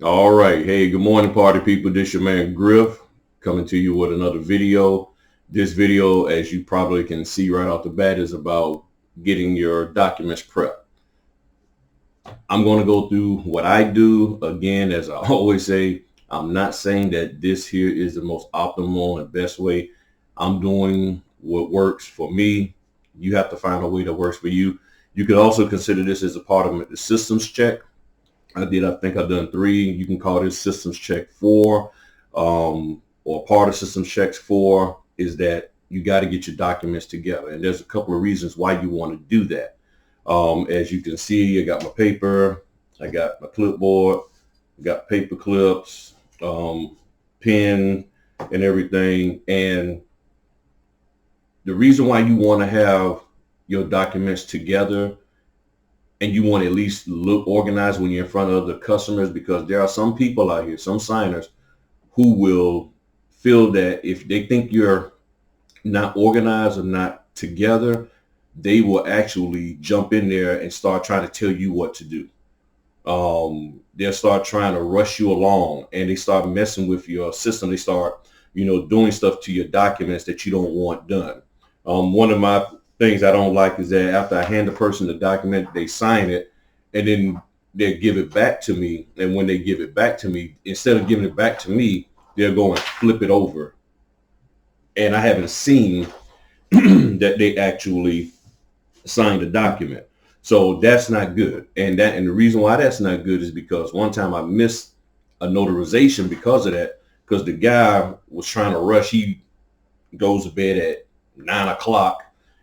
All right. Hey, good morning, party people. This your man Griff coming to you with another video. This video, as you probably can see right off the bat, is about getting your documents prepped. I'm going to go through what I do. Again, as I always say, I'm not saying that this here is the most optimal and best way. I'm doing what works for me. You have to find a way that works for you. You could also consider this as a part of the systems check. I think I've done 3. You can call this systems check 4, or part of systems checks 4 is that you got to get your documents together. And there's a couple of reasons why you want to do that. As you can see, I got my paper, I got my clipboard, I got paper clips, pen and everything. And the reason why you want to have your documents together and you want to at least look organized when you're in front of the customers, because there are some people out here, some signers, who will feel that if they think you're not organized or not together, they will actually jump in there and start trying to tell you what to do. They'll start trying to rush you along, and they start messing with your system. They start, doing stuff to your documents that you don't want done. One of my things I don't like is that after I hand the person the document, they sign it, and then they give it back to me. And when they give it back to me, instead of giving it back to me, they'll go and flip it over. And I haven't seen that they actually signed a document. So that's not good. And the reason why that's not good is because one time I missed a notarization because of that, because the guy was trying to rush. He goes to bed at 9 o'clock,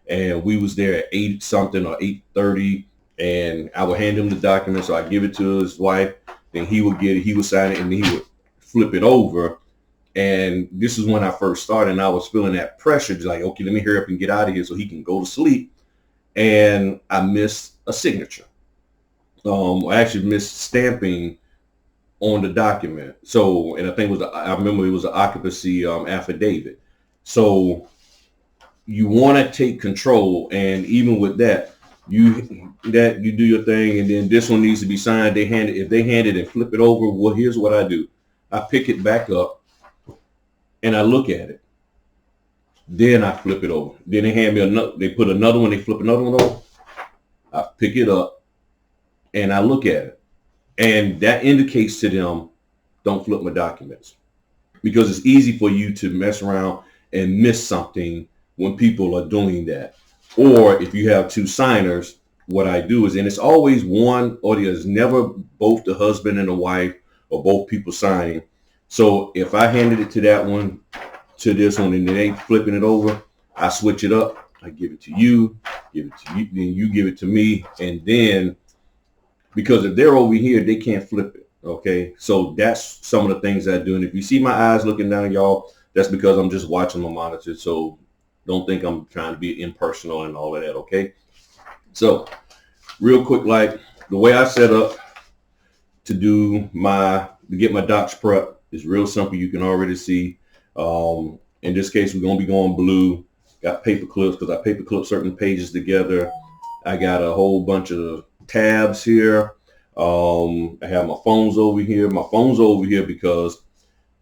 and we was there at 8 something or 8:30, and I would hand him the document. So I give it to his wife, then he would get it, he would sign it, and then he would flip it over. And this is when I first started, and I was feeling that pressure, just like, okay, let me hurry up and get out of here so he can go to sleep. And I missed a signature. I actually missed stamping on the document. So, and I think I remember it was an occupancy affidavit. So you want to take control, and even with that, you do your thing, and then this one needs to be signed. If they hand it and flip it over, well, here's what I do: I pick it back up and I look at it. Then I flip it over. Then they hand me another. They put another one. They flip another one over. I pick it up and I look at it, and that indicates to them, don't flip my documents, because it's easy for you to mess around and miss something when people are doing that. Or if you have 2 signers, what I do is, and it's always one or the other, it's never both the husband and the wife or both people signing. So if I handed it to that one, to this one, and they ain't flipping it over, I switch it up. I give it to you, then you give it to me, and then, because if they're over here, they can't flip it. Okay, so that's some of the things I do. And if you see my eyes looking down at y'all, that's because I'm just watching my monitor. So don't think I'm trying to be impersonal and all of that. Okay, so real quick, like the way I set up to get my docs prep is real simple. You can already see. In this case, we're gonna be going blue. Got paper clips because I paper clip certain pages together. I got a whole bunch of tabs here. I have my phones over here. My phone's over here because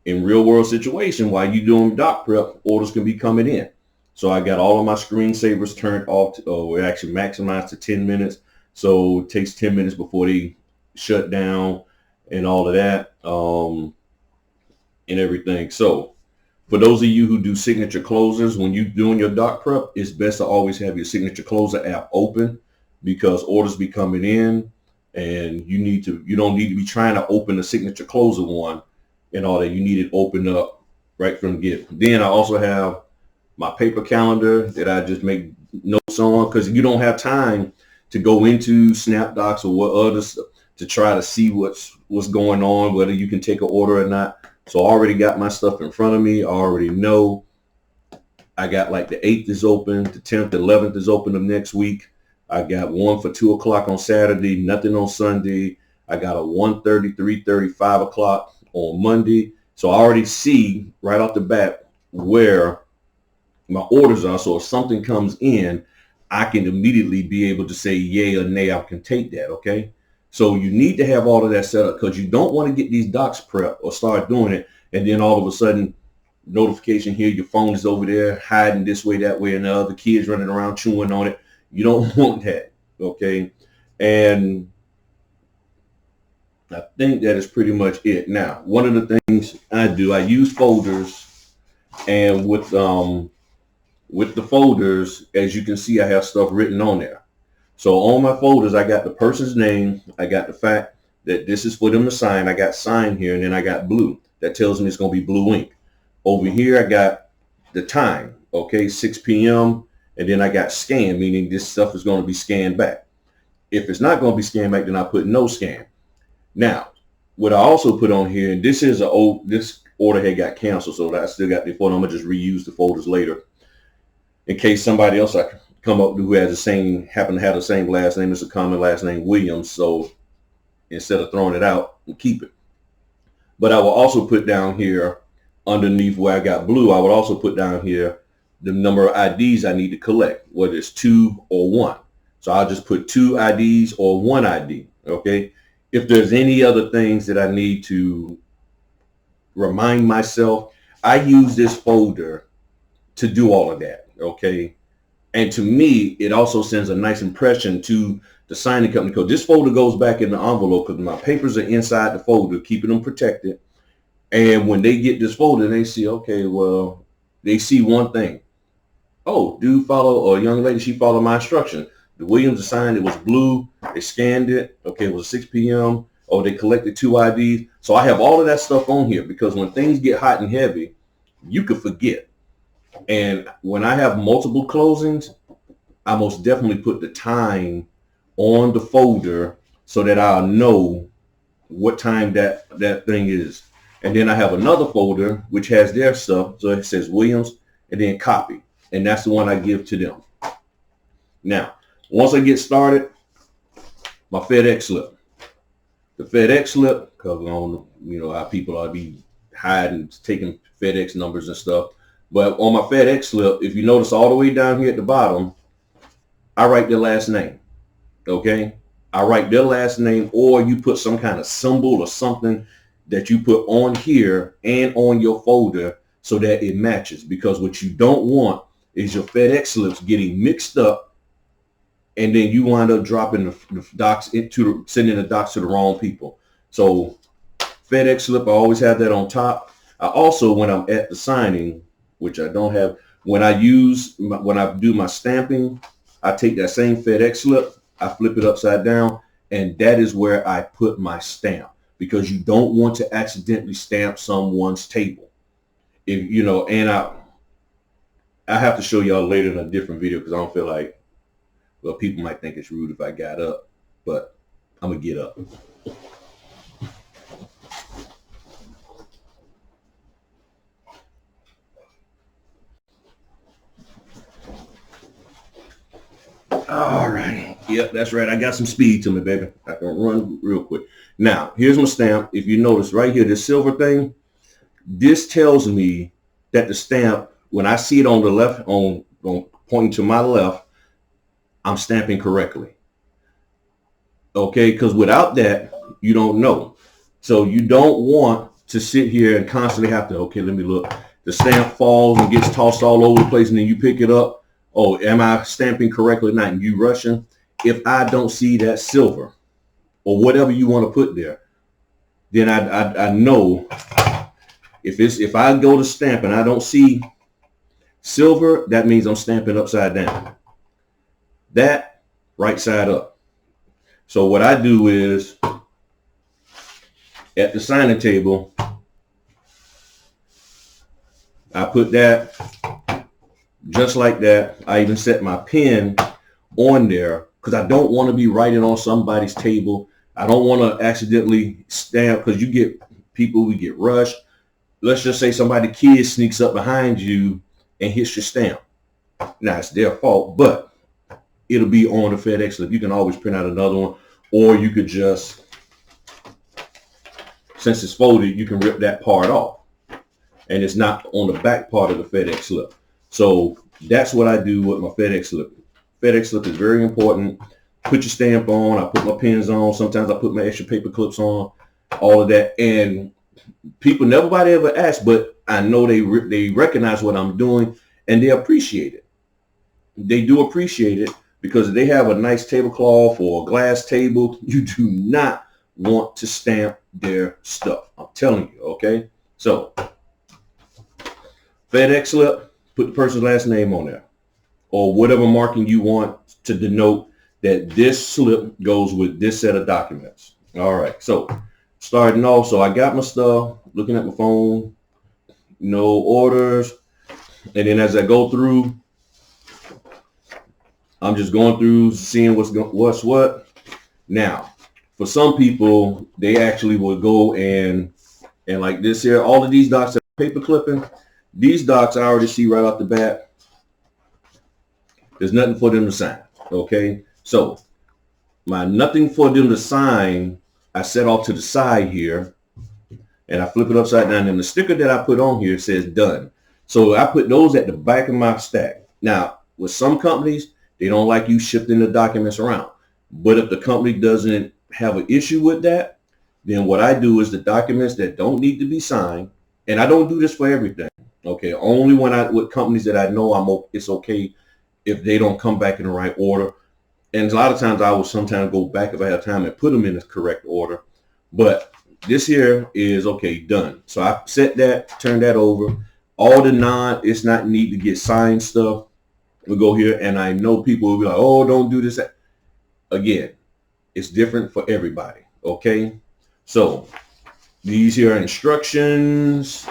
in real world situation, while you doing doc prep, orders can be coming in. So I got all of my screensavers turned off. We're actually maximized to 10 minutes. So it takes 10 minutes before they shut down and all of that, and everything. So for those of you who do signature closers, when you're doing your doc prep, it's best to always have your signature closer app open, because orders be coming in, and you don't need to be trying to open the signature closer one and all that. You need it open up right from the get. Then I also have my paper calendar that I just make notes on, because you don't have time to go into SnapDocs or what others to try to see what's going on, whether you can take an order or not. So I already got my stuff in front of me. I already know I got like the 8th is open, the 10th, the 11th is open of next week. I got one for 2 o'clock on Saturday, nothing on Sunday. I got a 1:30, 3:30, 5 o'clock on Monday. So I already see right off the bat where my orders are. So if something comes in, I can immediately be able to say yay or nay. I can take that. Okay. So you need to have all of that set up, because you don't want to get these docs prepped or start doing it, and then all of a sudden notification here, your phone is over there hiding this way, that way, and the other kids running around chewing on it. You don't want that, okay? And I think that is pretty much it. Now, one of the things I do, I use folders, and with the folders, as you can see, I have stuff written on there. So on my folders, I got the person's name, I got the fact that this is for them to sign. I got sign here, and then I got blue. That tells me it's going to be blue ink. Over here, I got the time, okay, 6 p.m. And then I got scan, meaning this stuff is going to be scanned back. If it's not going to be scanned back, then I put no scan. Now, what I also put on here, and this is this order had got canceled, so I still got the folder. I'm going to just reuse the folders later in case somebody else I come up with who has happen to have the same last name as a common last name, Williams. So instead of throwing it out, we'll keep it. But I will also put down here underneath where I got blue, I would also put down here the number of IDs I need to collect, whether it's 2 or 1. So I'll just put 2 IDs or 1 ID, okay? If there's any other things that I need to remind myself, I use this folder to do all of that, okay? And to me, it also sends a nice impression to the signing company, because this folder goes back in the envelope, because my papers are inside the folder, keeping them protected. And when they get this folder, they see, okay, well, they see one thing. Oh, dude follow, or young lady, she followed my instruction. The Williams assigned, it was blue. They scanned it. Okay, it was 6 p.m. Oh, they collected 2 IDs. So I have all of that stuff on here, because when things get hot and heavy, you could forget. And when I have multiple closings, I most definitely put the time on the folder so that I'll know what time that thing is. And then I have another folder which has their stuff. So it says Williams and then copy. And that's the one I give to them. Now, once I get started, my FedEx slip. The FedEx slip, because how people are be hiding, taking FedEx numbers and stuff. But on my FedEx slip, if you notice all the way down here at the bottom, I write their last name. Okay? I write their last name, or you put some kind of symbol or something that you put on here and on your folder so that it matches. Because what you don't want is your FedEx slips getting mixed up, and then you wind up dropping the docs sending the docs to the wrong people. So FedEx slip, I always have that on top. I also, when I'm at the signing, which I don't have, when I do my stamping, I take that same FedEx slip, I flip it upside down, and that is where I put my stamp, because you don't want to accidentally stamp someone's table. And I have to show y'all later in a different video, because I don't feel like, well, people might think it's rude if I got up, but I'm gonna get up. All right. Yep, that's right. I got some speed to me, baby. I can run real quick. Now, here's my stamp. If you notice right here, this silver thing, this tells me that the stamp, when I see it on the left, on pointing to my left, I'm stamping correctly. Okay, because without that, you don't know. So you don't want to sit here and constantly have to, okay, let me look. The stamp falls and gets tossed all over the place, and then you pick it up. Oh, am I stamping correctly or not? And you rushing. If I don't see that silver or whatever you want to put there, then I know if I go to stamp and I don't see silver, that means I'm stamping upside down. That right side up. So what I do is at the signing table, I put that just like that. I even set my pen on there because I don't want to be writing on somebody's table. I don't want to accidentally stamp, because you get people who get rushed. Let's just say somebody, kid, sneaks up behind you and hits your stamp. Now, it's their fault, but it'll be on the FedEx slip. You can always print out another one, or you could just, since it's folded, you can rip that part off, and it's not on the back part of the FedEx slip. So that's what I do with my FedEx slip. FedEx slip is very important. put your stamp on, I put my pins on, sometimes I put my extra paper clips on, all of that. And people, nobody ever asks, but I know they recognize what I'm doing and they appreciate it. They do appreciate it because if they have a nice tablecloth or a glass table, you do not want to stamp their stuff. I'm telling you, okay? So FedEx slip, put the person's last name on there or whatever marking you want to denote that this slip goes with this set of documents. All right, so starting off, so I got my stuff, looking at my phone, no orders, and then as I go through, I'm just going through, seeing what's what. Now, for some people, they actually will go and like this here, all of these docs are paper clipping. These docs I already see right off the bat. There's nothing for them to sign. Okay, so my nothing for them to sign, I set off to the side here, and I flip it upside down. And the sticker that I put on here says done. So I put those at the back of my stack. Now, with some companies, they don't like you shifting the documents around. But if the company doesn't have an issue with that, then what I do is the documents that don't need to be signed, and I don't do this for everything. Okay, only with companies that I know it's okay if they don't come back in the right order. And a lot of times I will sometimes go back if I have time and put them in the correct order. But this here is okay, done. So I set that, turn that over. All the it's not need to get signed stuff. We'll go here, and I know people will be like, oh, don't do this. Again, it's different for everybody, okay? So these here are instructions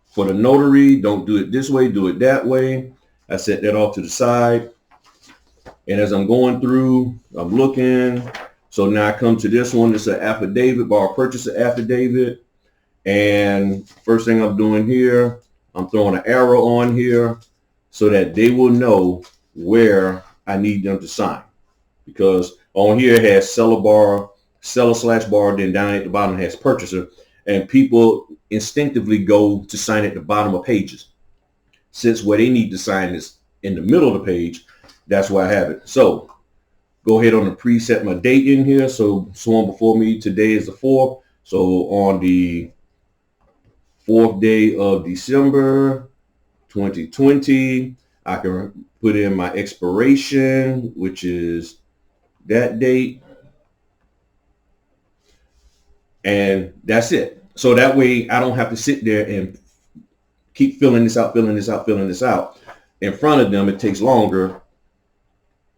for the notary. Don't do it this way, do it that way. I set that off to the side. And as I'm going through, I'm looking. So now I come to this one. It's an affidavit, borrow purchaser affidavit. And first thing I'm doing here, I'm throwing an arrow on here so that they will know where I need them to sign. Because on here it has seller /bar, then down at the bottom it has purchaser. And people instinctively go to sign at the bottom of pages. Since where they need to sign is in the middle of the page, that's why I have it. So go ahead on and preset my date in here. So on before me, today is the 4th. So on the 4th day of December 2020, I can put in my expiration, which is that date. And that's it. So that way I don't have to sit there and keep filling this out in front of them. It takes longer.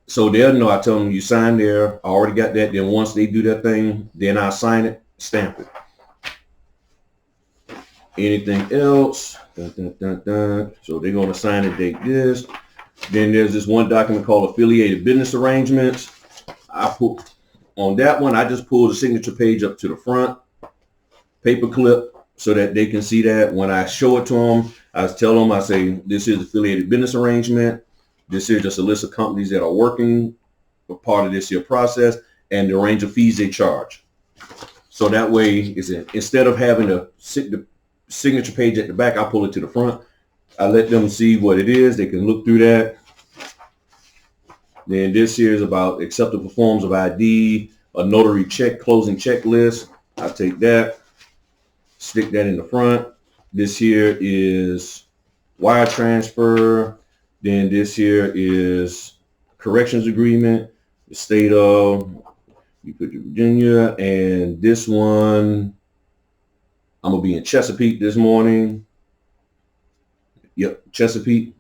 So they'll know. I tell them you sign there. I already got that. Then once they do that thing, then I sign it, stamp it. Anything else? Dun, dun, dun, dun. So they're going to sign and date this. Then there's this one document called affiliated business arrangements. I put on that one, I just pull the signature page up to the front, paper clip, so that they can see that. When I show it to them, I tell them, I say, this is affiliated business arrangement. This is just a list of companies that are working for part of this here process and the range of fees they charge. So that way, instead of having the signature page at the back, I pull it to the front. I let them see what it is. They can look through that. Then this here is about acceptable forms of ID, a notary closing checklist. I take that, stick that in the front. This here is wire transfer. Then this here is corrections agreement, the state of, you put Virginia, and this one, I'm gonna be in Chesapeake this morning. Yep, Chesapeake.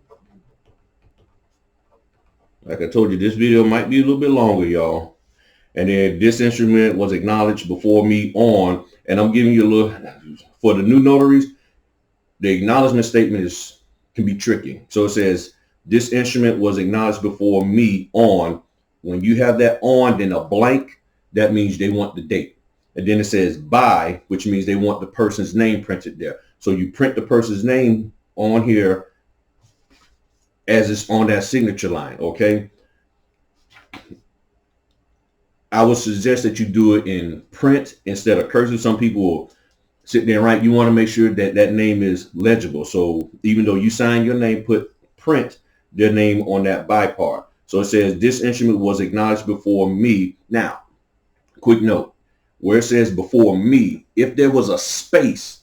Like I told you, this video might be a little bit longer, y'all. And then this instrument was acknowledged before me on, and I'm giving you a little, for the new notaries, the acknowledgement statement can be tricky. So it says, this instrument was acknowledged before me on. When you have that on, then a blank, that means they want the date. And then it says by, which means they want the person's name printed there. So you print the person's name on here as it's on that signature line, okay? I would suggest that you do it in print instead of cursive. Some people will sit there and write. You want to make sure that that name is legible. So even though you sign your name, put print their name on that by part. So it says this instrument was acknowledged before me. Now, quick note, where it says before me, if there was a space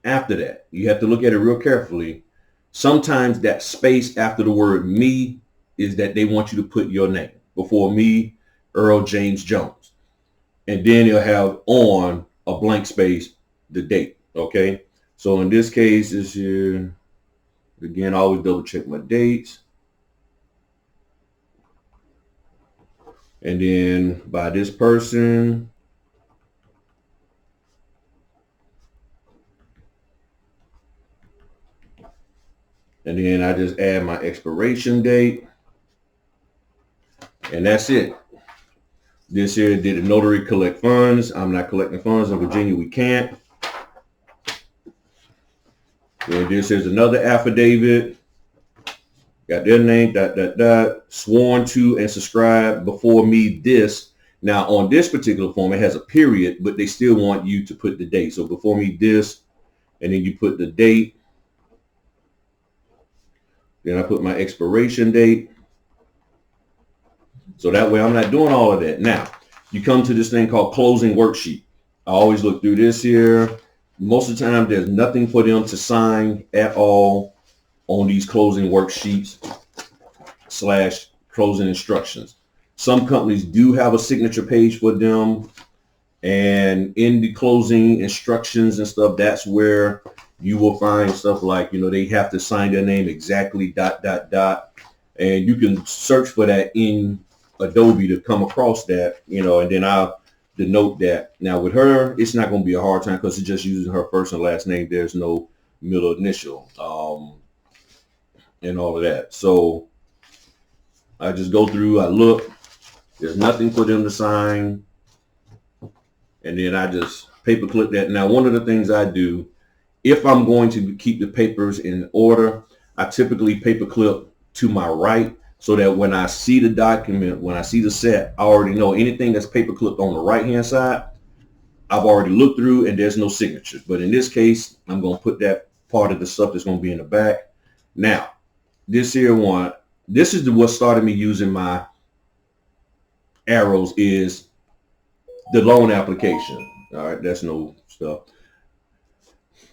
after that, you have to look at it real carefully. Sometimes that space after the word me is that they want you to put your name. Before me, Earl James Jones. And then you'll have on a blank space, the date. Okay. So in this case, this here, again, I always double check my dates. And then by this person. And then I just add my expiration date. And that's it. This here, did a notary collect funds? I'm not collecting funds. In Virginia, we can't. And this is another affidavit. Got their name, sworn to and subscribed before me this. Now, on this particular form, it has a period, but they still want you to put the date. So before me this, and then you put the date. Then I put my expiration date. So that way I'm not doing all of that. Now, you come to this thing called closing worksheet. I always look through this here. Most of the time, there's nothing for them to sign at all on these closing worksheets / closing instructions. Some companies do have a signature page for them. And in the closing instructions and stuff, that's where you will find stuff like, they have to sign their name exactly, ... And you can search for that in Adobe to come across that, and then I'll denote that. Now with her, it's not going to be a hard time because it's just using her first and last name. There's no middle initial and all of that. So I just go through, I look, there's nothing for them to sign. And then I just paperclip that. Now, one of the things I do, if I'm going to keep the papers in order, I typically paperclip to my right so that when I see the document, when I see the set, I already know anything that's paperclipped on the right-hand side, I've already looked through and there's no signatures. But in this case, I'm going to put that part of the stuff that's going to be in the back. Now, this here one, this is what started me using my arrows is the loan application. All right, that's no stuff.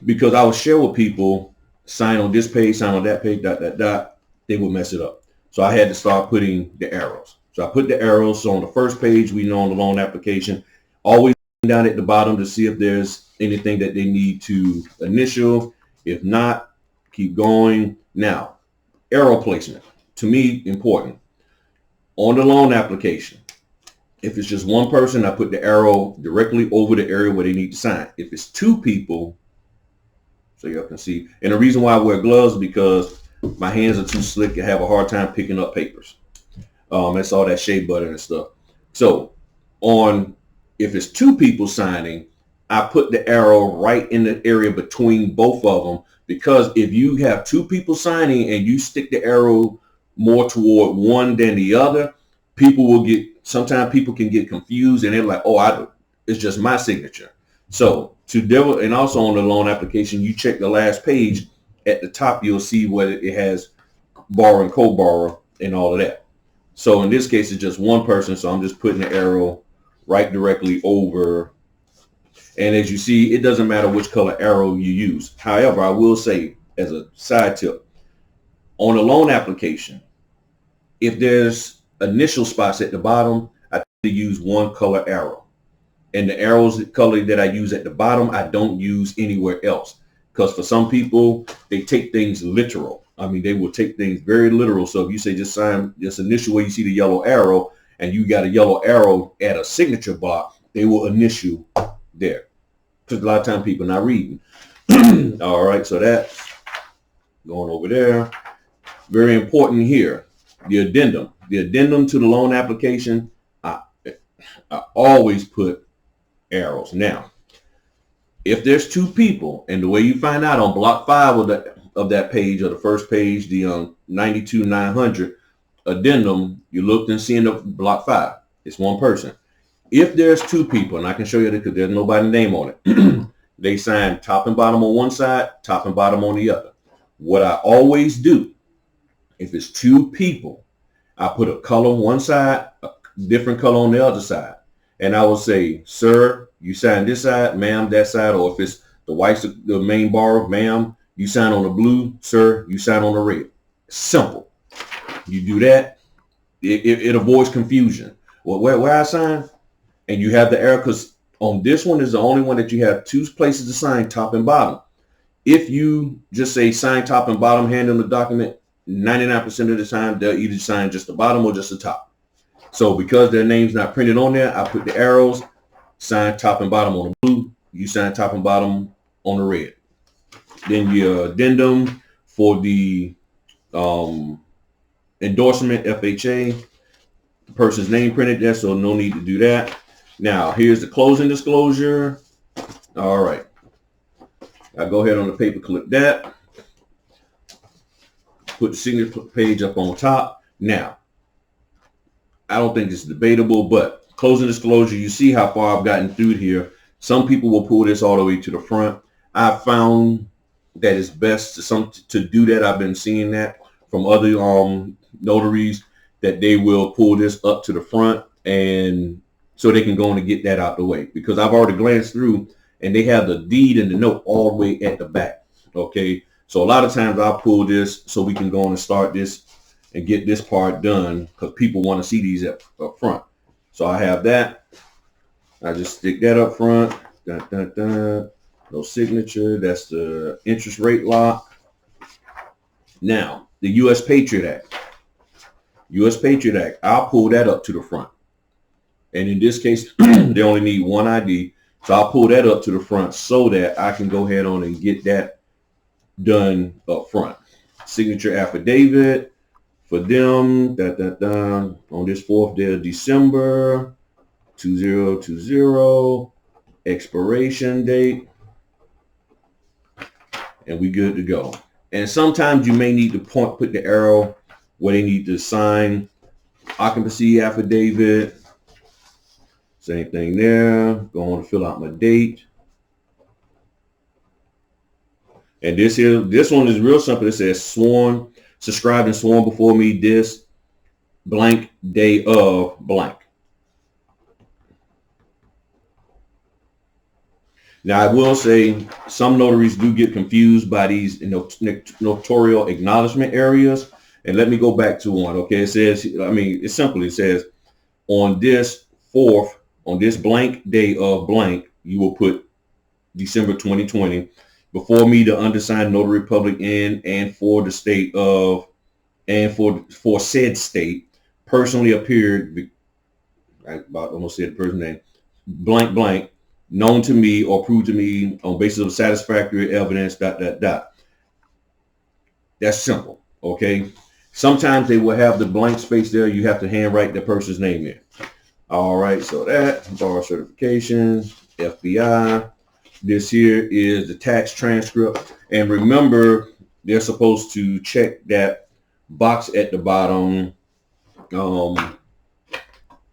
Because I would share with people, sign on this page, sign on that page, ... They would mess it up. So I had to start putting the arrows. So I put the arrows. So on the first page, we know on the loan application, always down at the bottom to see if there's anything that they need to initial. If not, keep going. Now, arrow placement, to me, important. On the loan application, if it's just one person, I put the arrow directly over the area where they need to sign. If it's two people, so y'all can see, and the reason why I wear gloves is because my hands are too slick and have a hard time picking up papers. That's all that shea butter and stuff. So if it's two people signing, I put the arrow right in the area between both of them, because if you have two people signing and you stick the arrow more toward one than the other, sometimes people can get confused and they're like, oh, it's just my signature. So and also on the loan application, you check the last page. At the top, you'll see whether it has borrow and co-borrow and all of that. So in this case, it's just one person. So I'm just putting the arrow right directly over. And as you see, it doesn't matter which color arrow you use. However, I will say as a side tip, on a loan application, if there's initial spots at the bottom, I tend to use one color arrow. And the arrows color that I use at the bottom, I don't use anywhere else. Because for some people, they take things literal. I mean, they will take things very literal. So if you say just sign this initial where you see the yellow arrow and you got a yellow arrow at a signature block, they will initial there. Because a lot of times people are not reading. All right, so that's going over there. Very important here. The addendum. The addendum to the loan application, I always put arrows. Now, if there's two people, and the way you find out on block 5 of that page, or the first page, the 92-900 addendum, you looked and see in the block 5, it's one person. If there's two people, and I can show you that because there's nobody's name on it, they sign top and bottom on one side, top and bottom on the other. What I always do, if it's two people, I put a color on one side, a different color on the other side. And I will say, sir, you sign this side, ma'am, that side. Or if it's the white's the main bar, ma'am, you sign on the blue, sir, you sign on the red. Simple. You do that, it avoids confusion. Well, where I sign? And you have the error because on this one is the only one that you have two places to sign, top and bottom. If you just say sign top and bottom, hand them the document, 99% of the time, they'll either sign just the bottom or just the top. So because their name's not printed on there, I put the arrows, sign top and bottom on the blue, you sign top and bottom on the red. Then your addendum for the endorsement, FHA, the person's name printed there, so no need to do that. Now, here's the closing disclosure. All right. I go ahead on the paper clip that. Put the signature page up on top. Now, I don't think it's debatable, but closing disclosure, you see how far I've gotten through here. Some people will pull this all the way to the front. I found that it's best to do that. I've been seeing that from other notaries, that they will pull this up to the front, and so they can go on and get that out the way, because I've already glanced through and they have the deed and the note all the way at the back. Okay, so a lot of times I'll pull this so we can go on and start this and get this part done, because people want to see these up front. So I have that. I just stick that up front. Dun, dun, dun. No signature. That's the interest rate lock. Now, the U.S. Patriot Act. U.S. Patriot Act, I'll pull that up to the front. And in this case, they only need one ID. So I'll pull that up to the front so that I can go ahead on and get that done up front. Signature affidavit for them, on this 4th day of December, 2020, expiration date, and we good to go. And sometimes you may need to put the arrow where they need to sign. Occupancy affidavit, same thing there. Go on to fill out my date. And this one is real simple. It says sworn, subscribed and sworn before me this blank day of blank. Now, I will say some notaries do get confused by these notarial acknowledgement areas. And let me go back to one. Okay, it says, it's simple. It says on this 4th, on this blank day of blank, you will put December 2020. Before me, the undersigned notary public in and for the state of, and for said state, personally appeared, I almost said the person's name, blank blank, known to me or proved to me on basis of satisfactory evidence, ... That's simple, okay? Sometimes they will have the blank space there. You have to handwrite the person's name in. All right, so that, bar certification, FBI. This here is the tax transcript. And remember, they're supposed to check that box at the bottom, on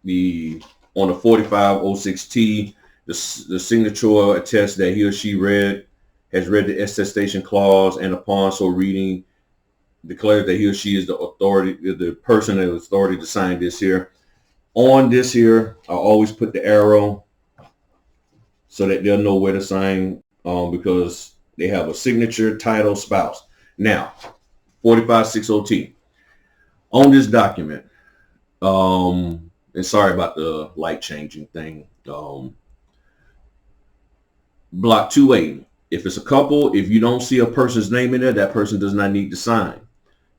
the 4506T, the signature attests that he or she has read the attestation clause, and upon so reading, declares that he or she is the authority, the person that has authority to sign this here. On this here, I always put the arrow so that they'll know where to sign, because they have a signature, title, spouse. Now, 4560T. On this document, and sorry about the light changing thing, block 2A. If it's a couple, if you don't see a person's name in there, that person does not need to sign.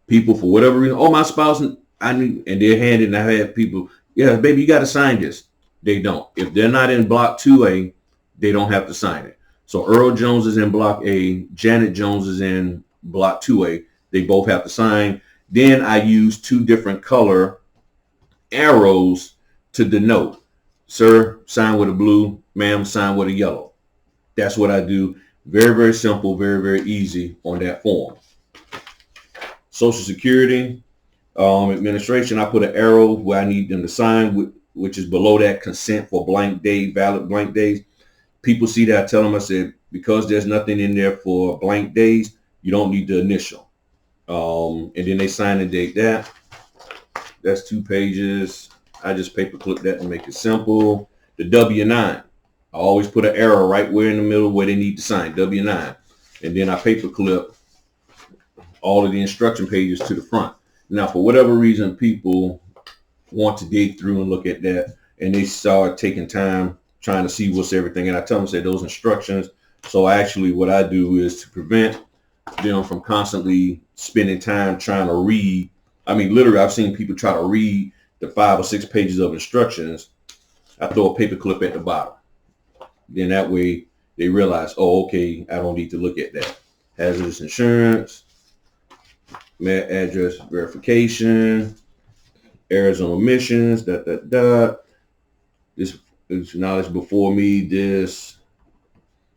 People, for whatever reason, oh, my spouse, I need, and they're handed, and I had people, yeah, baby, you got to sign this. They don't. If they're not in block 2A, they don't have to sign it. So Earl Jones is in block A, Janet Jones is in block 2A. They both have to sign. Then I use two different color arrows to denote. Sir, sign with a blue. Ma'am, sign with a yellow. That's what I do. Very, very simple, very, very easy on that form. Social Security administration, I put an arrow where I need them to sign, which is below that consent for blank day, valid blank days. People see that, I tell them, I said, because there's nothing in there for blank days, you don't need the initial. And then they sign and date that. That's 2 pages. I just paperclip that to make it simple. The W-9. I always put an arrow right where in the middle where they need to sign, W-9. And then I paperclip all of the instruction pages to the front. Now, for whatever reason, people want to dig through and look at that, and they start taking time trying to see what's everything. And I tell them, say those instructions. So actually what I do is to prevent them from constantly spending time trying to read. I mean, literally, I've seen people try to read the 5 or 6 pages of instructions. I throw a paper clip at the bottom. Then that way they realize, oh, okay, I don't need to look at that. Hazardous insurance, address verification, errors and omissions, This is knowledge before me, this.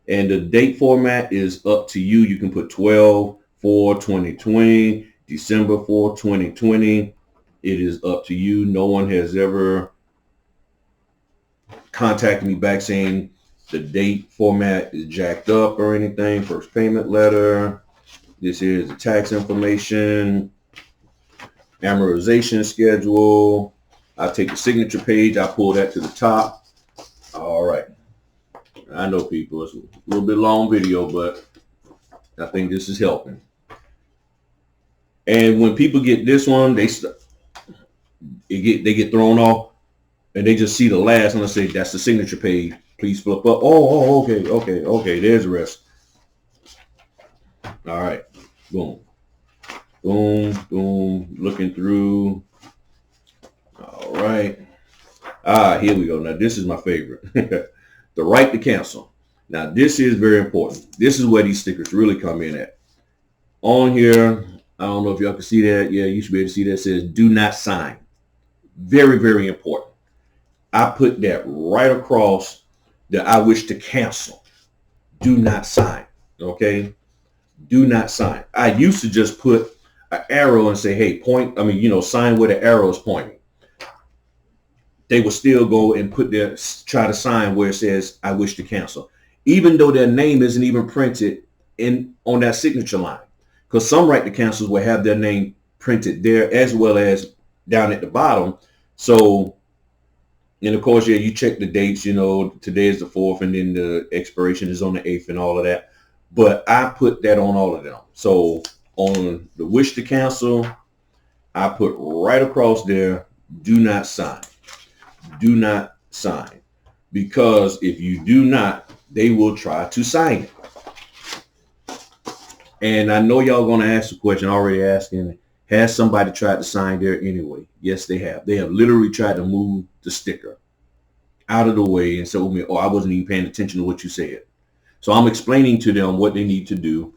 And the date format is up to you. You can put 12/4/2020, December 4, 2020. It is up to you. No one has ever contacted me back saying the date format is jacked up or anything. First payment letter. This is the tax information, amortization schedule. I take the signature page. I pull that to the top. All right. I know people, it's a little bit long video, but I think this is helping. And when people get this one, they get thrown off, and they just see the last one and say, that's the signature page. Please flip up. Oh, okay. There's the rest. All right. Boom. Looking through. All right. Here we go. Now, this is my favorite. The right to cancel. Now, this is very important. This is where these stickers really come in at. On here, I don't know if y'all can see that. Yeah, you should be able to see that. It says do not sign. Very, very important. I put that right across the I wish to cancel. Do not sign. Okay? Do not sign. I used to just put an arrow and say, hey, point. I mean, sign where the arrow is pointing. They will still go and try to sign where it says, I wish to cancel, even though their name isn't even printed on that signature line. Because some right to cancels will have their name printed there as well as down at the bottom. So, and of course, yeah, you check the dates, today is the 4th and then the expiration is on the 8th and all of that. But I put that on all of them. So on the wish to cancel, I put right across there, do not sign. Do not sign, because if you do not, they will try to sign it. And I know y'all going to ask the question, already asking, has somebody tried to sign there anyway? Yes, they have. They have literally tried to move the sticker out of the way and told me, oh, I wasn't even paying attention to what you said. So I'm explaining to them what they need to do.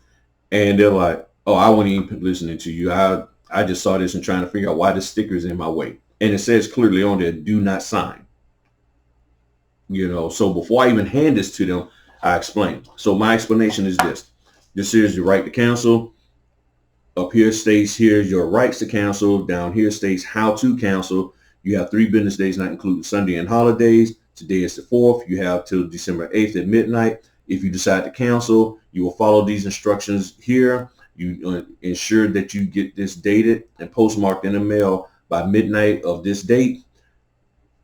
And they're like, oh, I wasn't even listening to you. I just saw this and trying to figure out why this sticker is in my way. And it says clearly on there, do not sign. So before I even hand this to them, I explain. So my explanation is this. This is your right to cancel. Up here states here's your rights to cancel. Down here states how to cancel. You have 3 business days, not including Sunday and holidays. Today is the 4th. You have till December 8th at midnight. If you decide to cancel, you will follow these instructions here. You ensure that you get this dated and postmarked in the mail by midnight of this date.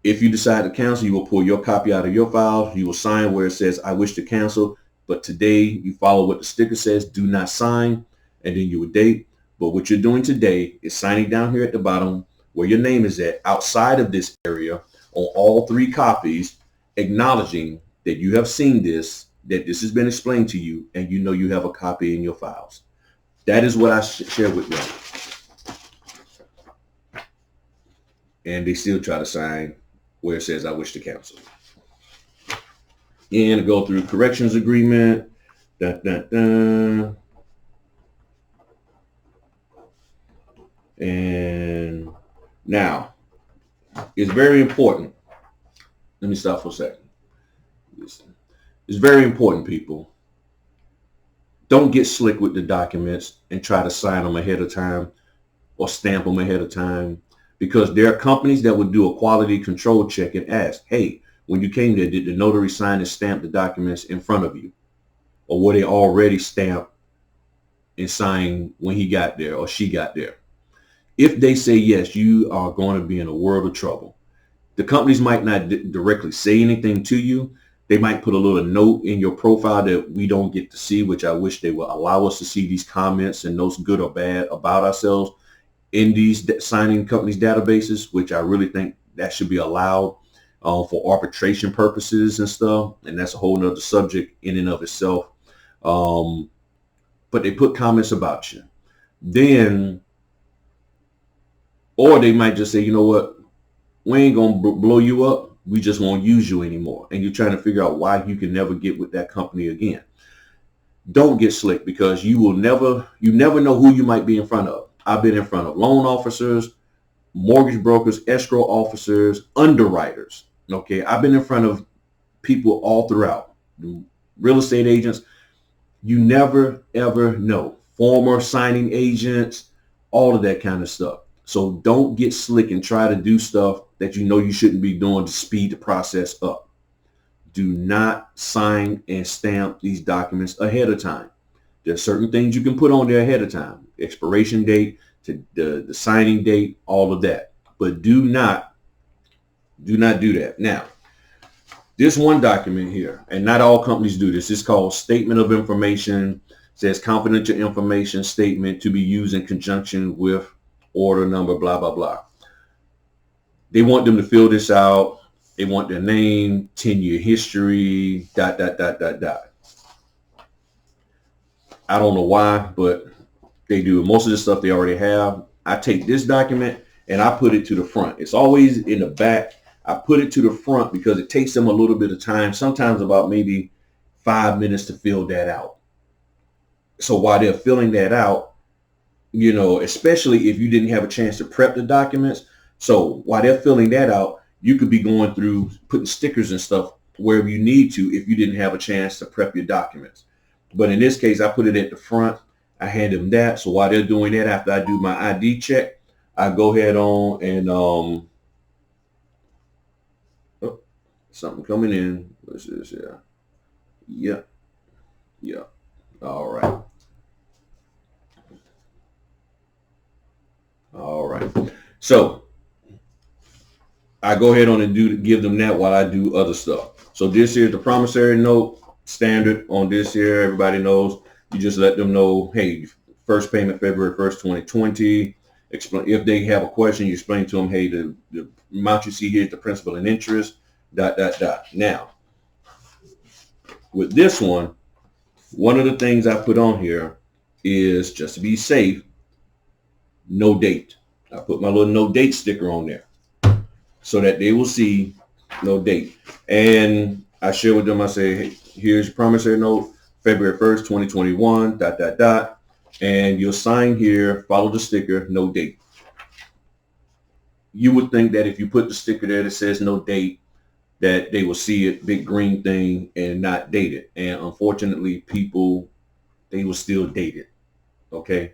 If you decide to cancel, you will pull your copy out of your file. You will sign where it says, I wish to cancel. But today you follow what the sticker says, do not sign, and then you would date. But what you're doing today is signing down here at the bottom where your name is at, outside of this area, on all 3 copies, acknowledging that you have seen this, that this has been explained to you, and you have a copy in your files. That is what I share with them. And they still try to sign where it says, I wish to cancel. And go through corrections agreement. And now, it's very important. Let me stop for a second. It's very important, people. Don't get slick with the documents and try to sign them ahead of time or stamp them ahead of time, because there are companies that would do a quality control check and ask, hey, when you came there, did the notary sign and stamp the documents in front of you? Or were they already stamped and signed when he got there or she got there? If they say yes, you are going to be in a world of trouble. The companies might not directly say anything to you. They might put a little note in your profile that we don't get to see, which I wish they would allow us to see these comments and those good or bad about ourselves in these signing companies databases, which I really think that should be allowed for arbitration purposes and stuff. And that's a whole nother subject in and of itself. But they put comments about you. Then, or they might just say, you know what, we ain't going to blow you up. We just won't use you anymore. And you're trying to figure out why you can never get with that company again. Don't get slick, because you never know who you might be in front of. I've been in front of loan officers, mortgage brokers, escrow officers, underwriters. Okay. I've been in front of people all throughout. Real estate agents. You never, ever know. Former signing agents, all of that kind of stuff. So don't get slick and try to do stuff that you know you shouldn't be doing to speed the process up. Do not sign and stamp these documents ahead of time. There's certain things you can put on there ahead of time. Expiration date, to the signing date, all of that. But do not do that. Now, this one document here, and not all companies do this, it's called Statement of Information. It says confidential information statement to be used in conjunction with order number, blah, blah, blah. They want them to fill this out. They want their name, 10-year history, ... I don't know why, but they do. Most of the stuff they already have. I take this document and I put it to the front. It's always in the back. I put it to the front because it takes them a little bit of time, sometimes about maybe 5 minutes to fill that out. So while they're filling that out, you know, especially if you didn't have a chance to prep the documents. So while they're filling that out, you could be going through putting stickers and stuff wherever you need to if you didn't have a chance to prep your documents. But in this case, I put it at the front. I hand them that. So while they're doing that, after I do my ID check, I go ahead on and something coming in. What's this here? Yep. Yep. All right. All right. So I go ahead on and give them that while I do other stuff. So this here is the promissory note, standard on this here. Everybody knows. You just let them know, hey, first payment February 1st, 2020. Explain if they have a question. You explain to them, hey, the amount you see here is the principal and interest. ... Now, with this one of the things I put on here is, just to be safe, no date. I put my little no date sticker on there so that they will see no date. And I share with them, I say, hey, here's your promissory note, February 1st, 2021, ... And you'll sign here, follow the sticker, no date. You would think that if you put the sticker there that says no date, that they will see it, big green thing, and not date it. And unfortunately, people, they will still date it. Okay?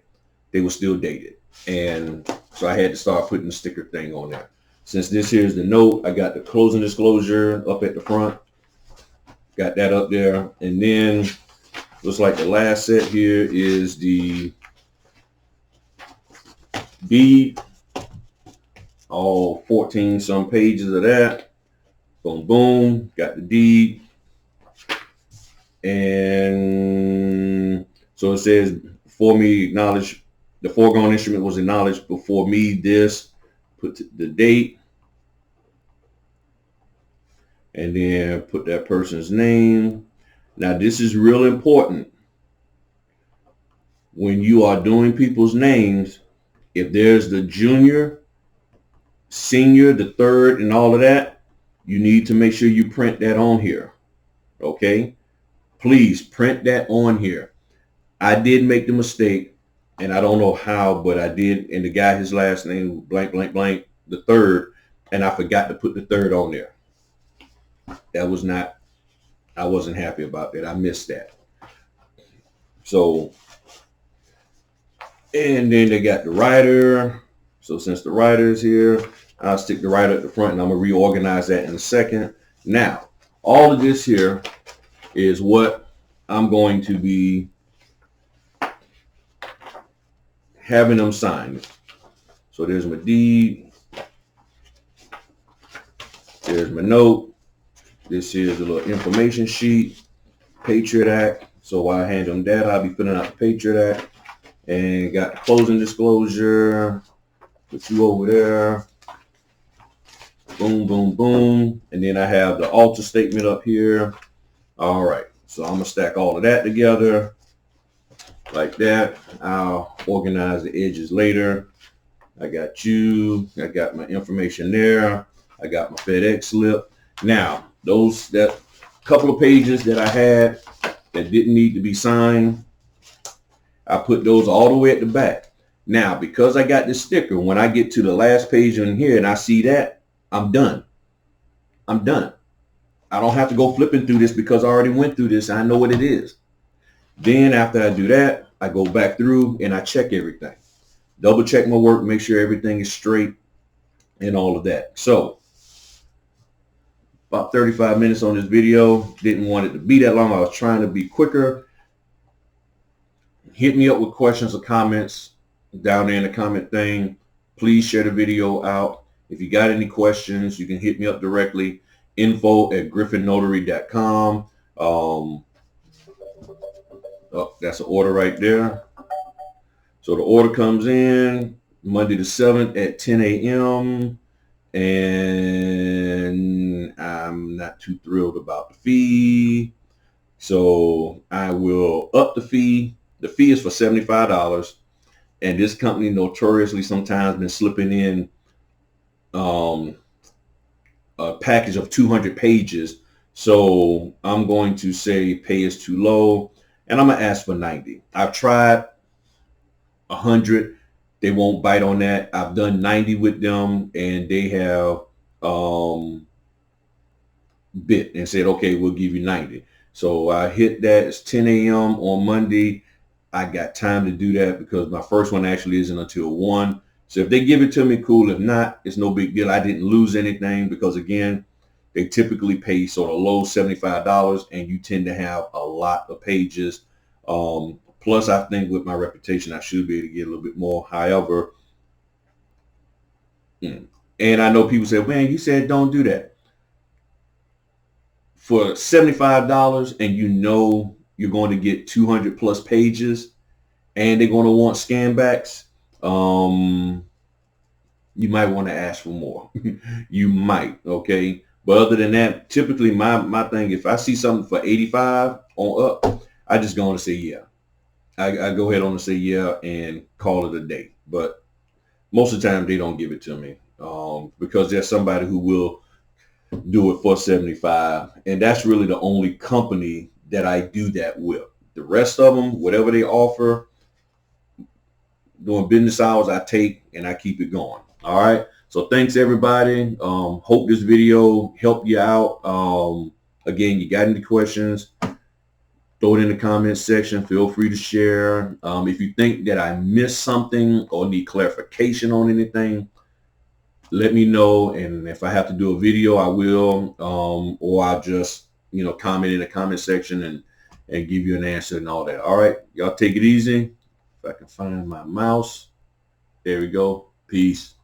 They will still date it. And so I had to start putting the sticker thing on there. Since this here is the note, I got the closing disclosure up at the front. Got that up there. And then looks like the last set here is the deed. All 14 some pages of that. Boom, boom. Got the deed. And so it says, before me acknowledge, the foregoing instrument was acknowledged before me this, put the date, and then put that person's name. Now this is real important. When you are doing people's names, if there's the junior, senior, the third, and all of that, you need to make sure you print that on here. Okay? Please print that on here. I did make the mistake, and I don't know how, but I did. And the guy, his last name, blank, blank, blank, the third, and I forgot to put the third on there. That was not, I wasn't happy about that. I missed that. So, and then they got the writer. So since the writer is here, I'll stick the writer at the front, and I'm going to reorganize that in a second. Now, all of this here is what I'm going to be having them sign. So So there's my deed. There's my note. This is a little information sheet. Patriot Act. So while I hand them that, I'll be filling out the Patriot Act. And got the closing disclosure. Put you over there. Boom, boom, boom. And then I have the alter statement up here. All right. So I'm going to stack all of that together like that. I'll organize the edges later. I got you. I got my information there. I got my FedEx slip. Now, that couple of pages that I had that didn't need to be signed, I put those all the way at the back. Now, because I got this sticker, when I get to the last page in here and I see that, I'm done. I'm done. I don't have to go flipping through this because I already went through this. I know what it is. Then after I do that, I go back through and I check everything. Double check my work, make sure everything is straight and all of that. So about 35 minutes on this video. Didn't want it to be that long. I was trying to be quicker. Hit me up with questions or comments down there in the comment thing. Please share the video out. If you got any questions, you can hit me up directly. info@griffinnotary.com. Oh, that's an order right there. So the order comes in Monday the 7th at 10 a.m. And I'm not too thrilled about the fee. So I will up the fee. The fee is for $75. And this company notoriously sometimes been slipping in a package of 200 pages. So I'm going to say pay is too low. And I'm going to ask for 90. I've tried 100. They won't bite on that. I've done 90 with them and they have bit and said, okay, we'll give you 90. So I hit that. It's 10 a.m. on Monday. I got time to do that because my first one actually isn't until 1. So if they give it to me, cool. If not, it's no big deal. I didn't lose anything because, again, they typically pay sort of low $75 and you tend to have a lot of pages. Plus, I think with my reputation, I should be able to get a little bit more. However, and I know people say, man, you said don't do that. For $75 and you know you're going to get 200 plus pages and they're going to want scan backs, you might want to ask for more. You might, okay? But other than that, typically my thing, if I see something for 85 on up, I just going to say yeah. I go ahead on and say yeah and call it a day. But most of the time they don't give it to me because there's somebody who will do it for 75, and that's really the only company that I do that with. The rest of them, whatever they offer during business hours, I take and I keep it going. All right, so thanks everybody. Hope this video helped you out. Again, you got any questions, throw it in the comments section. Feel free to share. If you think that I missed something or need clarification on anything, let me know, and if I have to do a video, I will, or I'll just, comment in the comment section and give you an answer and all that. All right, y'all take it easy. If I can find my mouse, there we go. Peace.